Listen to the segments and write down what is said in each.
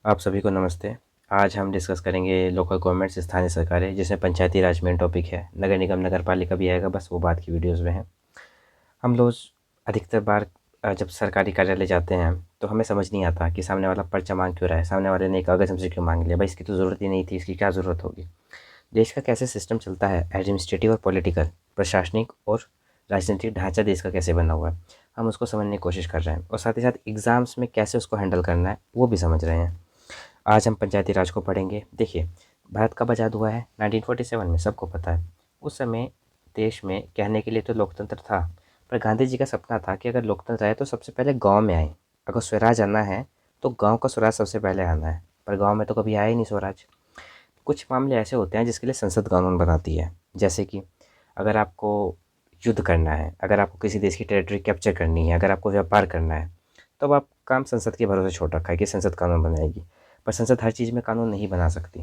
आप सभी को नमस्ते। आज हम डिस्कस करेंगे लोकल गवर्नमेंट्स, स्थानीय सरकारें, जिसमें पंचायती राज मेन टॉपिक है। नगर निगम, नगर पालिका भी आएगा, बस वो बात की वीडियोज़ में है। हम लोग अधिकतर बार जब सरकारी कार्यालय जाते हैं तो हमें समझ नहीं आता कि सामने वाला पर्चा मांग क्यों रहा है, सामने वाले ने कागज़ हमसे क्यों मांग लिया। भाई इसकी तो ज़रूरत ही नहीं थी, इसकी क्या ज़रूरत होगी। देश का कैसे सिस्टम चलता है, एडमिनिस्ट्रेटिव और पॉलिटिकल, प्रशासनिक और राजनीतिक ढांचा देश का कैसे बना हुआ है, हम उसको समझने की कोशिश कर रहे हैं। और साथ ही साथ एग्ज़ाम्स में कैसे उसको हैंडल करना है वो भी समझ रहे हैं। आज हम पंचायती राज को पढ़ेंगे। देखिए, भारत कब आज़ाद हुआ है? 1947 में, सबको पता है। उस समय देश में कहने के लिए तो लोकतंत्र था, पर गांधी जी का सपना था कि अगर लोकतंत्र आए तो सबसे पहले गांव में आए। अगर स्वराज आना है तो गांव का स्वराज सबसे पहले आना है, पर गांव में तो कभी आया ही नहीं स्वराज। कुछ मामले ऐसे होते हैं जिसके लिए संसद कानून बनाती है। जैसे कि अगर आपको युद्ध करना है, अगर आपको किसी देश की टेरिटरी कैप्चर करनी है, अगर आपको व्यापार करना है, तो अब आप काम संसद के भरोसे छोड़ रखा है कि संसद कानून बनाएगी। पर संसद हर चीज़ में कानून नहीं बना सकती।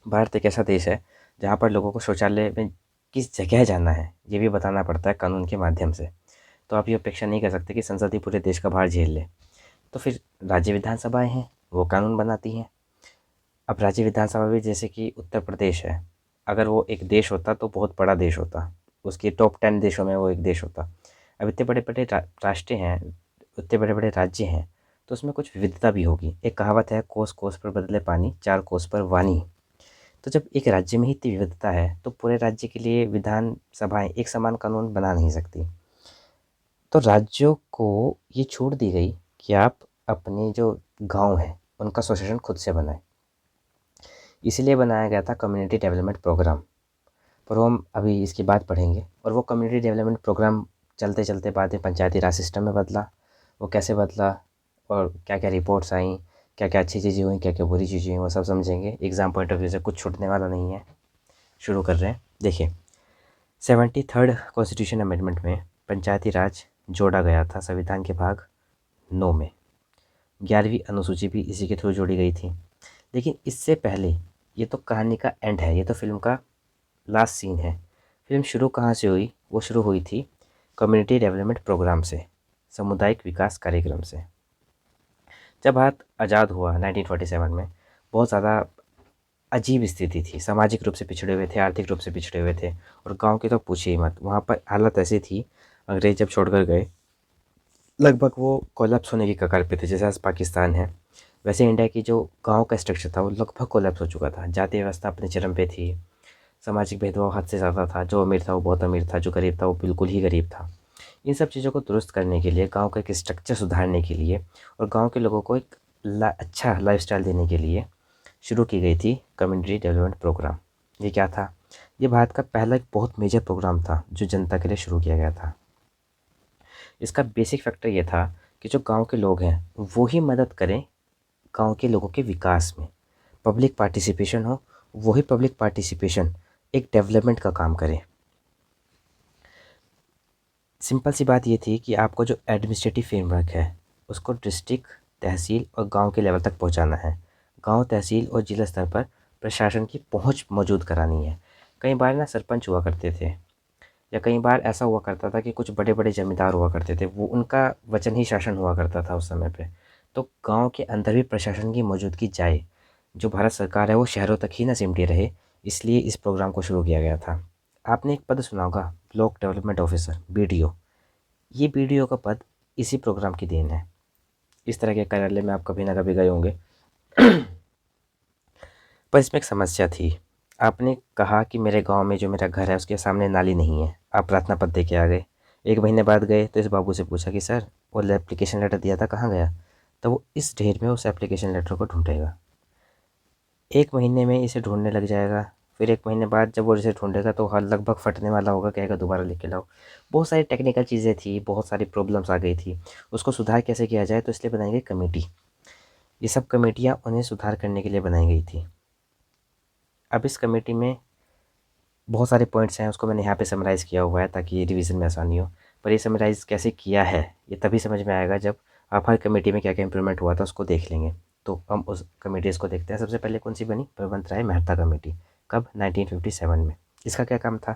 भारत एक ऐसा देश है जहाँ पर लोगों को शौचालय में किस जगह जाना है ये भी बताना पड़ता है कानून के माध्यम से। तो आप ये अपेक्षा नहीं कर सकते कि संसद ही पूरे देश का भार झेल ले। तो फिर राज्य विधानसभाएं हैं, वो कानून बनाती हैं। अब राज्य विधानसभा भी, जैसे कि उत्तर प्रदेश है, अगर वो एक देश होता तो बहुत बड़ा देश होता, उसके टॉप 10 देशों में वो एक देश होता। अब इतने बड़े बड़े राष्ट्र हैं, इतने बड़े बड़े राज्य हैं, तो उसमें कुछ विविधता भी होगी। एक कहावत है, कोस कोस पर बदले पानी, चार कोस पर वानी। तो जब एक राज्य में ही इतनी विविधता है तो पूरे राज्य के लिए विधान सभाएं एक समान कानून बना नहीं सकती। तो राज्यों को ये छूट दी गई कि आप अपने जो गांव हैं उनका स्वशासन खुद से बनाएं। इसीलिए बनाया गया था कम्युनिटी डेवलपमेंट प्रोग्राम। पर वो हम अभी इसकी बात पढ़ेंगे। और वो कम्युनिटी डेवलपमेंट प्रोग्राम चलते चलते बाद में पंचायती राज सिस्टम में बदला। वो कैसे बदला और क्या क्या रिपोर्ट्स आई, क्या क्या अच्छी चीज़ें हुई, क्या क्या बुरी चीज़ें हुई, वो सब समझेंगे। एग्ज़ाम पॉइंट ऑफ व्यू से कुछ छूटने वाला नहीं है। शुरू कर रहे हैं। देखिए, 73rd कॉन्स्टिट्यूशन अमेंडमेंट में पंचायती राज जोड़ा गया था संविधान के भाग 9 में। 11वीं अनुसूची भी इसी के थ्रू जोड़ी गई थी। लेकिन इससे पहले, ये तो कहानी का एंड है, ये तो फिल्म का लास्ट सीन है। फिल्म शुरू कहाँ से हुई? वो शुरू हुई थी कम्युनिटी डेवलपमेंट प्रोग्राम से, सामुदायिक विकास कार्यक्रम से। जब भारत आज़ाद हुआ 1947 में, बहुत ज़्यादा अजीब स्थिति थी। सामाजिक रूप से पिछड़े हुए थे, आर्थिक रूप से पिछड़े हुए थे, और गांव की तो पूछिए ही मत। वहाँ पर हालत ऐसी थी, अंग्रेज जब छोड़कर गए, लगभग वो कोलैप्स होने की कगार पे थे। जैसे आज पाकिस्तान है, वैसे इंडिया की जो गांव का स्ट्रक्चर था वो लगभग कोलैप्स हो चुका था। जाति व्यवस्था अपने चरम पे थी, सामाजिक भेदभाव हद से ज़्यादा था। जो अमीर था वो बहुत अमीर था, जो गरीब था वो बिल्कुल ही गरीब था। इन सब चीज़ों को दुरुस्त करने के लिए, गांव का एक स्ट्रक्चर सुधारने के लिए और गांव के लोगों को एक अच्छा लाइफस्टाइल देने के लिए शुरू की गई थी कम्युनिटी डेवलपमेंट प्रोग्राम। ये क्या था? ये भारत का पहला एक बहुत मेजर प्रोग्राम था जो जनता के लिए शुरू किया गया था। इसका बेसिक फैक्टर ये था कि जो गांव के लोग हैं वो ही मदद करें गांव के लोगों के विकास में। पब्लिक पार्टिसिपेशन हो, वही पब्लिक पार्टिसिपेशन एक डेवलपमेंट का काम करे। सिंपल सी बात ये थी कि आपको जो एडमिनिस्ट्रेटिव फ्रेमवर्क है उसको डिस्ट्रिक्ट, तहसील और गांव के लेवल तक पहुंचाना है। गांव, तहसील और जिला स्तर पर प्रशासन की पहुंच मौजूद करानी है। कई बार ना सरपंच हुआ करते थे, या कई बार ऐसा हुआ करता था कि कुछ बड़े बड़े जमींदार हुआ करते थे, वो उनका वचन ही शासन हुआ करता था उस समय पे। तो गांव के अंदर भी प्रशासन की मौजूदगी जाए। जो भारत सरकार है वो शहरों तक ही ना सिमटी रहे, इसलिए इस प्रोग्राम को शुरू किया गया था। आपने एक पद सुना होगा, ब्लॉक डेवलपमेंट ऑफिसर, बीडीओ। ये बीडीओ का पद इसी प्रोग्राम की देन है। इस तरह के कार्यालय में आप कभी ना कभी गए होंगे। पर इसमें एक समस्या थी। आपने कहा कि मेरे गांव में जो मेरा घर है उसके सामने नाली नहीं है, आप प्रार्थना पत्र दे के आ गए। एक महीने बाद गए तो इस बाबू से पूछा कि सर, वो एप्लीकेशन लेटर दिया था कहाँ गया? तो वो इस ढेर में उस एप्लीकेशन लेटर को ढूंढेगा। एक महीने में इसे ढूंढने लग जाएगा। फिर एक महीने बाद जब वो इसे ढूंढेगा तो हर लगभग फटने वाला होगा, कहेगा दोबारा लेके लाओ। बहुत सारी टेक्निकल चीज़ें थी, बहुत सारी प्रॉब्लम्स आ गई थी। उसको सुधार कैसे किया जाए, तो इसलिए बनाई गई कमेटी। ये सब कमेटियाँ उन्हें सुधार करने के लिए बनाई गई थी। अब इस कमेटी में बहुत सारे पॉइंट्स हैं, उसको मैंने यहाँ पे समराइज़ किया हुआ है ताकि रिवीजन में आसानी हो। पर ये समराइज़ कैसे किया है ये तभी समझ में आएगा जब आप हर कमेटी में क्या क्या इंप्रूवमेंट हुआ था उसको देख लेंगे। तो हम उस कमेटीज़ को देखते हैं। सबसे पहले कौन सी बनी? बलवंत राय मेहता कमेटी। कब? 1957 में। इसका क्या काम था?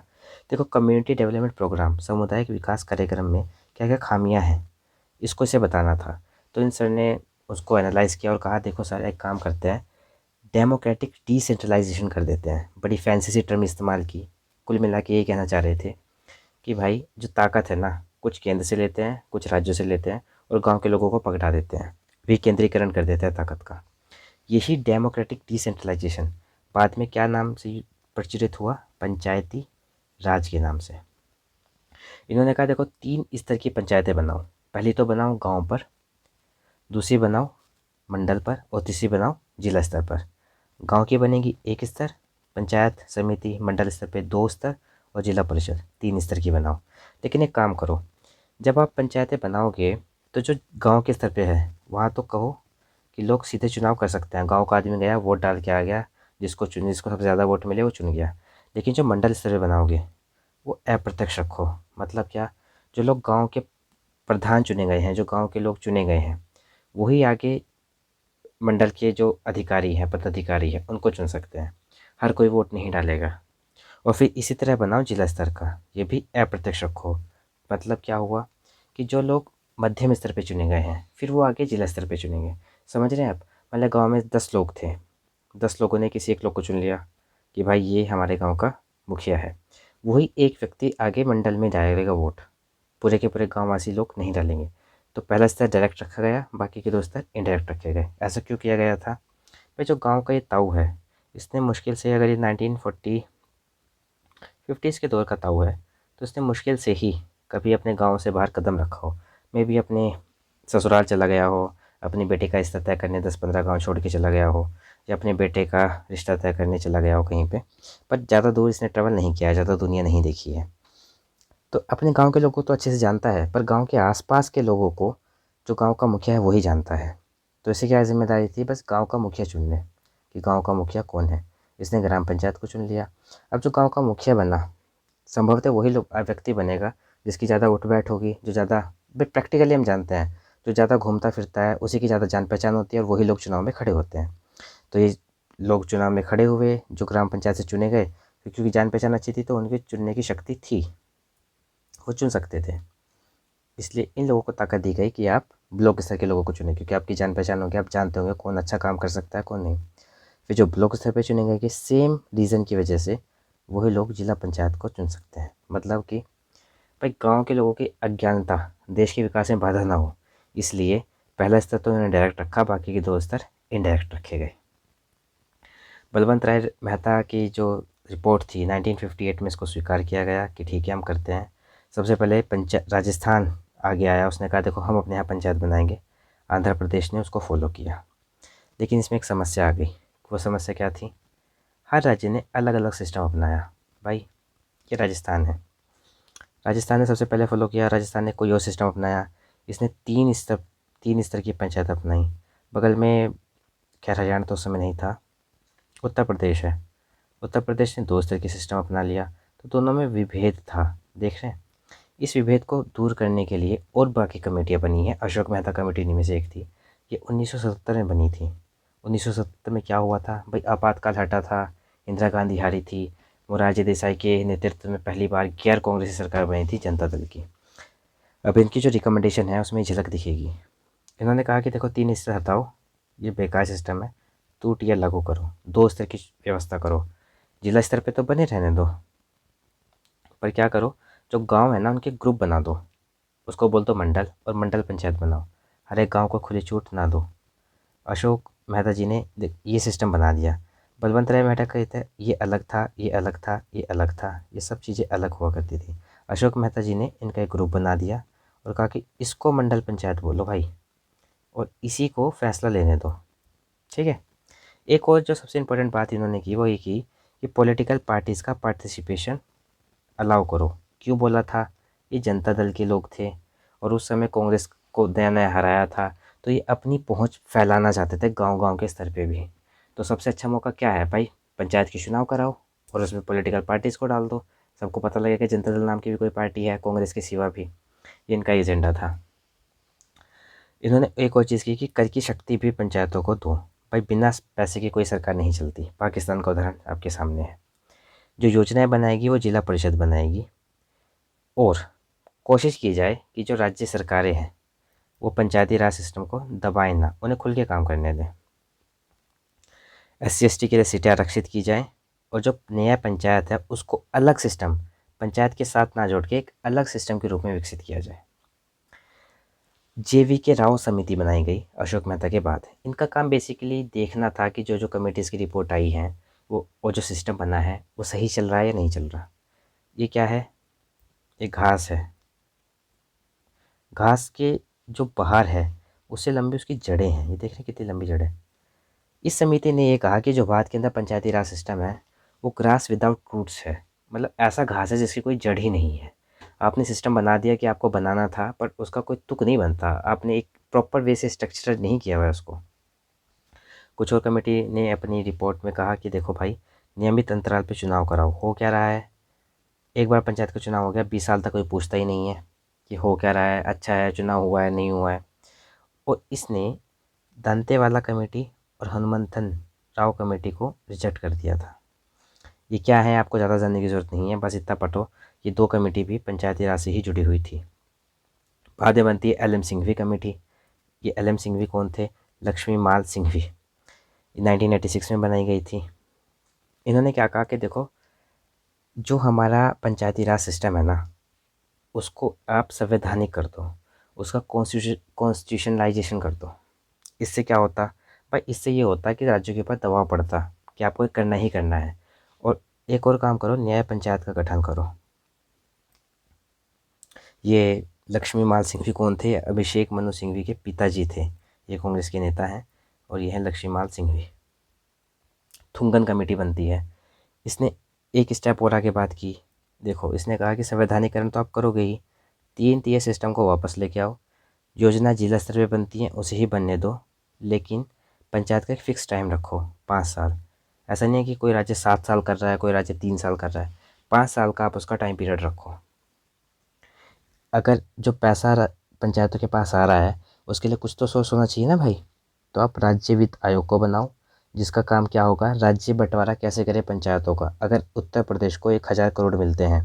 देखो, कम्युनिटी डेवलपमेंट प्रोग्राम, सामुदायिक विकास कार्यक्रम में क्या क्या खामियाँ हैं, इसको इसे बताना था। तो इन सर ने उसको एनालाइज़ किया और कहा देखो सर एक काम करते हैं, डेमोक्रेटिक डिसेंट्रलाइजेशन कर देते हैं। बड़ी फैंसी सी टर्म इस्तेमाल की। कुल मिला के ये कहना चाह रहे थे कि भाई जो ताकत है ना, कुछ केंद्र से लेते हैं, कुछ राज्यों से लेते हैं और गांव के लोगों को पकड़ा देते हैं, विकेंद्रीकरण कर देते हैं ताकत का। यही डेमोक्रेटिक डिसेंट्रलाइजेशन बाद में क्या नाम से प्रचलित हुआ? पंचायती राज के नाम से। इन्होंने कहा देखो 3 स्तर की पंचायतें बनाओ। पहली तो बनाओ गांव पर, दूसरी बनाओ मंडल पर और तीसरी बनाओ जिला स्तर पर। गांव की बनेगी 1 स्तर, पंचायत समिति मंडल स्तर पे 2 स्तर और जिला परिषद 3 स्तर की बनाओ। लेकिन एक काम करो, जब आप पंचायतें बनाओगे तो जो गांव के स्तर पे है वहाँ तो कहो कि लोग सीधे चुनाव कर सकते हैं। गांव का आदमी गया, वोट डाल के आ गया, जिसको सबसे ज़्यादा वोट मिले वो चुन गया। लेकिन जो मंडल स्तर पे बनाओगे वो अप्रत्यक्ष रखो। मतलब क्या? जो लोग गांव के प्रधान चुने गए हैं, जो गांव के लोग चुने गए हैं, वही आगे मंडल के जो अधिकारी हैं, पदाधिकारी हैं, उनको चुन सकते हैं। हर कोई वोट नहीं डालेगा। और फिर इसी तरह बनाओ जिला स्तर का, ये भी अप्रत्यक्ष रखो। मतलब क्या हुआ कि जो लोग मध्यम स्तर पे चुने गए हैं फिर वो आगे जिला स्तर पे चुनेंगे। समझ रहे हैं आप? मतलब गांव में 10 लोग थे, 10 लोगों ने किसी एक लोग को चुन लिया कि भाई ये हमारे गांव का मुखिया है। वही एक व्यक्ति आगे मंडल में डालेगा वोट, पूरे के पूरे गाँव वासी लोग नहीं डालेंगे। तो पहला स्तर डायरेक्ट रखा गया, बाकी के 2 स्तर इनडायरेक्ट रखे गए। ऐसा क्यों किया गया था? भाई जो गांव का ये ताऊ है, इसने मुश्किल से, अगर ये 1940 50s के दौर का ताऊ है, तो इसने मुश्किल से ही कभी अपने गांव से बाहर कदम रखा हो। मे भी अपने ससुराल चला गया हो, अपनी बेटे का रिश्ता तय करने 10-15 गांव छोड़ के चला गया हो, या अपने बेटे का रिश्ता तय करने चला गया हो कहीं पे। पर ज़्यादा दूर इसने ट्रैवल नहीं किया है, ज़्यादा दुनिया नहीं देखी है। तो अपने गांव के लोगों को तो अच्छे से जानता है, पर गांव के आसपास के लोगों को जो गांव का मुखिया है वही जानता है। तो इसे क्या जिम्मेदारी थी? बस गांव का मुखिया चुनने कि गांव का मुखिया कौन है। इसने ग्राम पंचायत को चुन लिया। अब जो गांव का मुखिया बना, संभवतः वही लोग व्यक्ति बनेगा जिसकी ज़्यादा उठ बैठ होगी, जो ज़्यादा, प्रैक्टिकली हम जानते हैं, जो ज़्यादा घूमता फिरता है उसी की ज़्यादा जान पहचान होती है और वही लोग चुनाव में खड़े होते हैं। तो ये लोग चुनाव में खड़े हुए जो ग्राम पंचायत से चुने गए, क्योंकि जान पहचान अच्छी थी तो उनकी चुनने की शक्ति थी, वो चुन सकते थे। इसलिए इन लोगों को ताकत दी गई कि आप ब्लॉक स्तर के लोगों को चुनें, क्योंकि आपकी जान पहचान होगी, आप जानते होंगे कौन अच्छा काम कर सकता है कौन नहीं। फिर जो ब्लॉक स्तर पे चुने गए कि सेम रीज़न की वजह से वही लोग जिला पंचायत को चुन सकते हैं। मतलब कि भाई गांव के लोगों की अज्ञानता देश के विकास में बाधा ना हो, इसलिए पहला स्तर तो उन्होंने डायरेक्ट रखा, बाकी के 2 स्तर इनडायरेक्ट रखे गए। बलवंत राय मेहता की जो रिपोर्ट थी 1958 में, इसको स्वीकार किया गया कि ठीक है हम करते हैं। सबसे पहले राजस्थान आगे आया, उसने कहा देखो हम अपने यहाँ पंचायत बनाएंगे। आंध्र प्रदेश ने उसको फॉलो किया। लेकिन इसमें एक समस्या आ गई। वो समस्या क्या थी? हर राज्य ने अलग अलग सिस्टम अपनाया। भाई ये राजस्थान है, राजस्थान ने सबसे पहले फॉलो किया, राजस्थान ने कोई और सिस्टम अपनाया। इसने 3 स्तर की पंचायत अपनाई। बगल में, खैर हरियाणा तो उस समय नहीं था, उत्तर प्रदेश है, उत्तर प्रदेश ने 2 स्तर की सिस्टम अपना लिया। तो दोनों में विभेद था, देख रहे हैं। इस विभेद को दूर करने के लिए और बाकी कमेटियाँ बनी हैं। अशोक मेहता कमेटी इन्हीं में से एक थी। ये 1977 में बनी थी। 1977 में क्या हुआ था भाई? आपातकाल हटा था, इंदिरा गांधी हारी थी, मोरारजी देसाई के नेतृत्व में पहली बार गैर कांग्रेसी सरकार बनी थी, जनता दल की। अब इनकी जो रिकमेंडेशन है उसमें झलक दिखेगी। इन्होंने कहा कि देखो 3 स्तर हटाओ, ये बेकार सिस्टम है, टूट या लागू करो, 2 स्तर की व्यवस्था करो। जिला स्तर पे तो बने रहने दो, पर क्या करो, जो गांव है ना उनके ग्रुप बना दो, उसको बोल दो मंडल, और मंडल पंचायत बनाओ। हर एक गांव को खुली छूट ना दो। अशोक मेहता जी ने ये सिस्टम बना दिया। बलवंत राय मेहता कहते हैं ये अलग था, ये अलग था, ये अलग था, ये सब चीज़ें अलग हुआ करती थी। अशोक मेहता जी ने इनका एक ग्रुप बना दिया और कहा कि इसको मंडल पंचायत बोलो भाई, और इसी को फैसला लेने दो। ठीक है। एक और जो सबसे इम्पोर्टेंट बात इन्होंने की वो ये की कि पॉलिटिकल पार्टीज़ का पार्टिसिपेशन अलाउ करो। क्यों बोला था? ये जनता दल के लोग थे और उस समय कांग्रेस को नया नया हराया था, तो ये अपनी पहुंच फैलाना चाहते थे गांव-गांव के स्तर पे भी। तो सबसे अच्छा मौका क्या है भाई? पंचायत के चुनाव कराओ और उसमें पॉलिटिकल पार्टीज़ को डाल दो। सबको पता लगेगा कि जनता दल नाम की भी कोई पार्टी है कांग्रेस के सिवा भी। ये इनका एजेंडा था। इन्होंने एक और चीज़ की कि कर की शक्ति भी पंचायतों को दो। भाई बिना पैसे की कोई सरकार नहीं चलती। पाकिस्तान का उदाहरण आपके सामने है। जो योजनाएं बनाएगी वो जिला परिषद बनाएगी, और कोशिश की जाए कि जो राज्य सरकारें हैं वो पंचायती राज सिस्टम को दबाए ना, उन्हें खुल के काम करने दें। SC ST के लिए सीटें आरक्षित की जाएँ और जो नया पंचायत है उसको अलग सिस्टम, पंचायत के साथ ना जोड़ के एक अलग सिस्टम के रूप में विकसित किया जाए। JV के राव समिति बनाई गई अशोक मेहता के बाद। इनका काम बेसिकली देखना था कि जो जो कमेटीज़ की रिपोर्ट आई हैं वो जो सिस्टम बना है वो सही चल रहा है या नहीं चल रहा। ये क्या है? ये घास है। घास के जो बाहर है उससे लंबी उसकी जड़ें हैं। ये देख रहे हैं कितनी लंबी जड़ें। इस समिति ने ये कहा कि जो भारत के अंदर पंचायती राज सिस्टम है वो ग्रास विदाउट रूट्स है, मतलब ऐसा घास है जिसकी कोई जड़ ही नहीं है। आपने सिस्टम बना दिया कि आपको बनाना था, पर उसका कोई तुक नहीं बनता, आपने एक प्रॉपर वे से स्ट्रक्चर नहीं किया हुआ है उसको। कुछ और कमेटी ने अपनी रिपोर्ट में कहा कि देखो भाई, नियमित अंतराल पे चुनाव कराओ। हो क्या रहा है, एक बार पंचायत का चुनाव हो गया, 20 साल तक कोई पूछता ही नहीं है कि हो क्या रहा है, अच्छा है, चुनाव हुआ है नहीं हुआ है। और इसने दंतेवाला कमेटी और हनुमंथन राव कमेटी को रिजेक्ट कर दिया था। ये क्या है आपको ज़्यादा जानने की ज़रूरत नहीं है, बस इतना पढ़ो, ये दो कमेटी भी पंचायती राज से ही जुड़ी हुई थी। बाद में बनती है LM सिंघवी कमेटी। ये LM सिंघवी कौन थे? लक्ष्मी माल सिंघवी। 1986 में बनाई गई थी। इन्होंने क्या कहा कि देखो, जो हमारा पंचायती राज सिस्टम है ना उसको आप संवैधानिक कर दो, उसका कॉन्स्टिट्यूशनलाइजेशन कर दो। इससे क्या होता भाई? इससे ये होता है कि राज्यों के ऊपर दबाव पड़ता कि आपको ये करना ही करना है। और एक और काम करो, न्याय पंचायत का गठन करो। ये लक्ष्मी माल सिंघवी कौन थे? अभिषेक मनु सिंघवी के पिताजी थे। ये कांग्रेस के नेता हैं और ये हैं लक्ष्मी माल सिंघवी। थुंगन कमेटी बनती है। इसने एक स्टेप और आगे बात की। देखो, इसने कहा कि संवैधानिकरण तो आप करोगे ही, 3 tier सिस्टम को वापस लेके आओ। योजना जिला स्तर पे बनती है उसे ही बनने दो, लेकिन पंचायत का एक फ़िक्स टाइम रखो, 5 साल। ऐसा नहीं है कि कोई राज्य 7 साल कर रहा है, कोई राज्य 3 साल कर रहा है। 5 साल का आप उसका टाइम पीरियड रखो। अगर जो पैसा पंचायतों के पास आ रहा है उसके लिए कुछ तो सोर्स होना चाहिए ना भाई। तो आप राज्य वित्त आयोग को बनाओ, जिसका काम क्या होगा, राज्य बंटवारा कैसे करें पंचायतों का। अगर उत्तर प्रदेश को 1,000 करोड़ मिलते हैं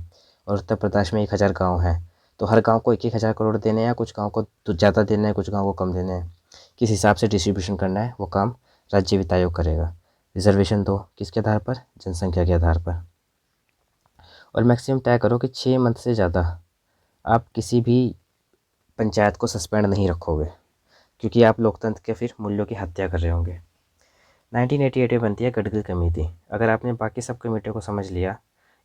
और उत्तर प्रदेश में 1,000 गाँव हैं, तो हर गांव को 1,000 करोड़ देने हैं, कुछ गांव को तो ज़्यादा देना है, कुछ गांव को कम देने हैं, किस हिसाब से डिस्ट्रीब्यूशन करना है वो काम राज्य वित्त आयोग करेगा। रिजर्वेशन दो, किसके आधार पर? जनसंख्या के आधार पर। और मैक्सिमम तय करो कि 6 मंथ से ज़्यादा आप किसी भी पंचायत को सस्पेंड नहीं रखोगे, क्योंकि आप लोकतंत्र के फिर मूल्यों की हत्या कर रहे होंगे। 1988 में बनती है गडगिल कमेटी। अगर आपने बाकी सब कमेटियों को समझ लिया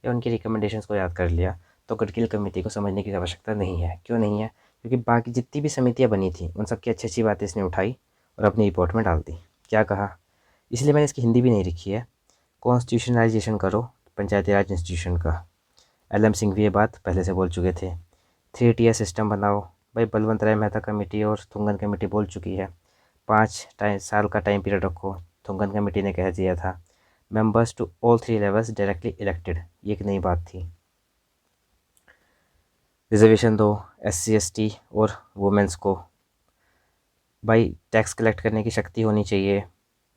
या उनकी रिकमेंडेशंस को याद कर लिया तो गडगिल कमेटी को समझने की आवश्यकता नहीं है। क्यों नहीं है? क्योंकि बाकी जितनी भी समितियाँ बनी थी उन सबकी अच्छी अच्छी बातें इसने उठाई और अपनी रिपोर्ट में डाल दी। क्या कहा? इसलिए मैंने इसकी हिंदी भी नहीं लिखी है। कॉन्स्टिट्यूशनलाइजेशन करो पंचायती राज इंस्टीट्यूशन का। LM सिंघवी ये बात पहले से बोल चुके थे। 3 tier सिस्टम बनाओ। भाई बलवंत राय मेहता कमेटी और थुंगन कमेटी बोल चुकी है। 5 साल का टाइम पीरियड रखो। थुंगन कमेटी ने कह दिया था। Members to all 3 levels directly elected, ये एक नई बात थी। रिजर्वेशन दो SC ST और वुमेंस को। भाई टैक्स कलेक्ट करने की शक्ति होनी चाहिए।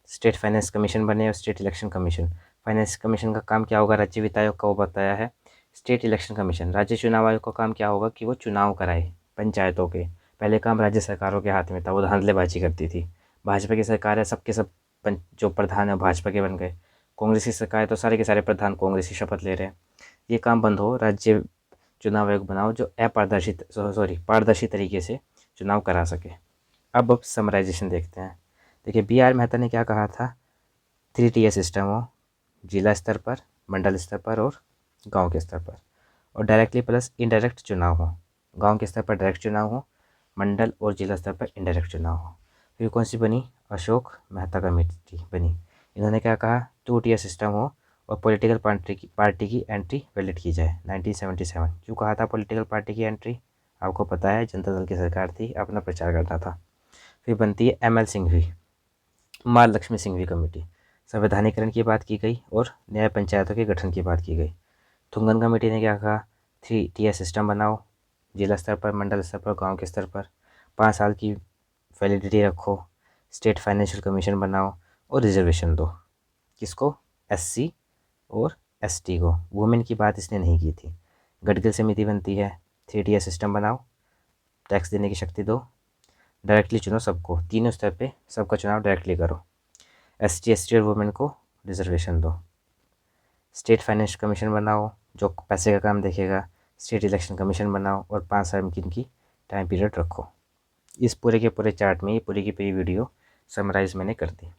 स्टेट फाइनेंस कमीशन बने और state election commission. Finance commission का काम क्या होगा? राज्य वित्त आयोग का वो बताया है। स्टेट इलेक्शन कमीशन, राज्य चुनाव आयोग का काम क्या होगा कि वो चुनाव कराए पंचायतों के। पहले काम राज्य सरकारों के हाथ में था, वो धांधलेबाजी करती थी। भाजपा की सरकार है, सबके सब जो प्रधान है भाजपा के बन गए। कांग्रेस की सरकार है तो सारे के सारे प्रधान कांग्रेसी शपथ ले रहे हैं। ये काम बंद हो, राज्य चुनाव आयोग बनाओ जो पारदर्शी तरीके से चुनाव करा सके। अब समराइजेशन देखते हैं। देखिए, BR मेहता ने क्या कहा था? 3 tier सिस्टम हो, जिला स्तर पर, मंडल स्तर पर और गांव के स्तर पर, और डायरेक्टली प्लस इनडायरेक्ट चुनाव हो। गांव के स्तर पर डायरेक्ट चुनाव हो, मंडल और जिला स्तर पर इनडायरेक्ट चुनाव हो। फिर कौन सी बनी? अशोक मेहता कमेटी बनी। इन्होंने क्या कहा? 2 tier सिस्टम हो और पॉलिटिकल पार्टी की एंट्री वैलिड की जाए। 1977। क्यों कहा था पॉलिटिकल पार्टी की एंट्री? आपको पता है, जनता दल की सरकार थी, अपना प्रचार करना था। फिर बनती है ML सिंघवी, माल लक्ष्मी सिंघवी कमेटी। संवैधानिकरण की बात की गई और न्याय पंचायतों के गठन की बात की गई। थुंगन कमेटी ने क्या कहा? 3 tier सिस्टम बनाओ, जिला स्तर पर, मंडल स्तर पर, गांव के स्तर पर। 5 साल की वैलिडिटी रखो। स्टेट फाइनेंशियल कमीशन बनाओ और रिजर्वेशन दो। किसको? SC और ST को। वुमेन की बात इसने नहीं की थी। गडगिल समिति बनती है। 3 tier सिस्टम बनाओ, टैक्स देने की शक्ति दो। डायरेक्टली चुनो सबको, तीनों स्तर पे सबका चुनाव डायरेक्टली करो। ST ST और वुमेन को रिजर्वेशन दो। स्टेट फाइनेंस कमीशन बनाओ जो पैसे का काम देखेगा। स्टेट इलेक्शन कमीशन बनाओ और 5 साल की टाइम पीरियड रखो। इस पूरे के पूरे चार्ट में ये पूरी की पूरी वीडियो समराइज़ मैंने कर दी।